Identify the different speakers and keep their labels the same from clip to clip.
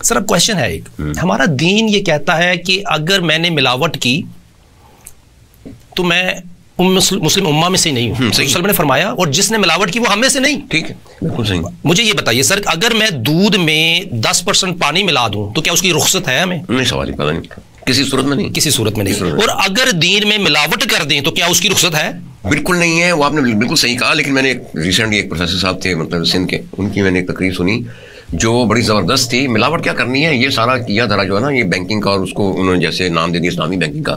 Speaker 1: سر اب کوشچن ہے ایک، ہمارا دین یہ کہتا ہے کہ اگر میں نے ملاوٹ کی تو میں مسلم امہ میں سے نہیں ہوں. وسلم نے فرمایا اور جس نے ملاوٹ کی وہ ہم میں سے نہیں.
Speaker 2: ٹھیک ہے، بالکل صحیح.
Speaker 1: مجھے یہ بتائیے سر، اگر میں دودھ میں 10% پانی ملا دوں تو کیا اس کی رخصت ہے ہمیں؟
Speaker 2: نہیں، سوال ہی پتہ نہیں، کسی صورت میں نہیں.
Speaker 1: کسی صورت میں نہیں. اور اگر دین میں ملاوٹ کر دیں تو کیا اس کی رخصت ہے؟
Speaker 2: بالکل نہیں ہے. وہ آپ نے بالکل صحیح کہا. لیکن میں نے ریسنٹلی ایک پروفیسر صاحب تھے مطلب سندھ کے، ان کی میں نے ایک تقریر سنی جو بڑی زبردست تھی. ملاوٹ کیا کرنی ہے، یہ سارا کیا دھرا جو ہے نا یہ بینکنگ کا، اور اس کو انہوں نے جیسے نام دے دیا اسلامی بینکنگ کا،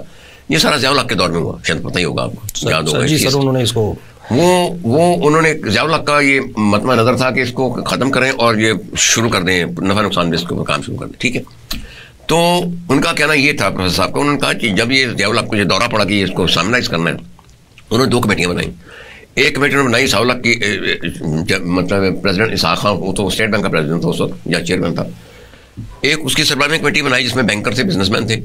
Speaker 2: یہ سارا ضیاء الحق کے دور میں ہوا. شاید پتہ ہی ہوگا آپ کو، یاد ہوگا.
Speaker 1: جی سر، انہوں نے اس کو
Speaker 2: انہوں نے ضیاء الحق کا یہ مطمع نظر تھا کہ اس کو ختم کریں اور یہ شروع کر دیں نفع نقصان بیس کے اوپر کام شروع کر دیں. ٹھیک ہے، تو ان کا کہنا یہ تھا پروفیسر صاحب کا. انہوں نے کہا کہ جب یہ ضیاء الحق کو یہ دورہ پڑا کہ اس کو سامنائز کرنا ہے، انہوں نے 2 کمیٹیاں بنائیں. ایک کمیٹی نے بنائی ضیاء الحق کی، مطلب پریزیڈنٹ اسحاق خان، وہ تو اسٹیٹ بینک کا پریزیڈنٹ تھا اس وقت یا چیئرمین تھا. ایک اس کی سربراہ میں کمیٹی بنائی جس میں بینکر تھے، بزنس مین تھے.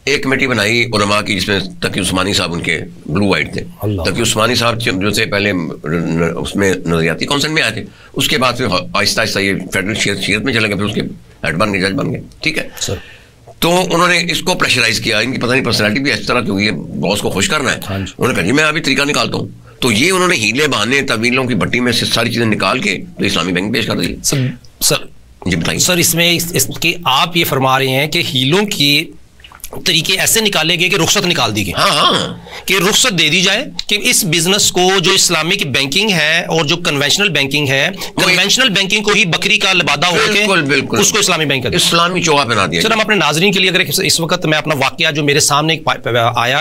Speaker 2: ایک کمیٹی بنائی علماء کی جس میں تقی عثمانی صاحب ان کے بلو وائٹ تھے. تقی عثمانی صاحب جو تھے پہلے اس میں نظریاتی کونسل میں آئے تھے، اس کے بعد پھر آہستہ آہستہ یہ فیڈرل شریعت میں چلے گئے، پھر اس کے ہیڈ بن گئے، جج بن گئے. ٹھیک ہے، تو انہوں نے اس کو پریشرائز کیا. ان کی پتہ نہیں پرسنالٹی بھی اس طرح کی ہوئی ہے، باس کو خوش کرنا ہے. انہوں نے کہا جی میں ابھی طریقہ نکالتا ہوں. تو یہ انہوں نے ہیلے بہانے طویلوں کی بھٹی میں سے ساری چیزیں نکال کے تو اسلامی بینک پیش کر دی.
Speaker 1: سر
Speaker 2: جی بتائیے
Speaker 1: سر، اس میں کہ آپ یہ فرما رہے ہیں کہ ہیلوں کی طریقے ایسے نکالے گئے کہ رخصت نکال دی گئی.
Speaker 2: ہاں، کہ
Speaker 1: رخصت دے دی جائے کہ اس بزنس کو جو اسلامک بینکنگ ہے اور جو کنونشنل بینکنگ ہے، کنونشنل بینکنگ کو ہی بکری کا لبادہ ہو کے بالکل اس کو اسلامی بینک
Speaker 2: اسلامی چوہا پہنا دیا.
Speaker 1: سر ہم اپنے ناظرین کے لیے اگر اس وقت میں اپنا واقعہ جو میرے سامنے آیا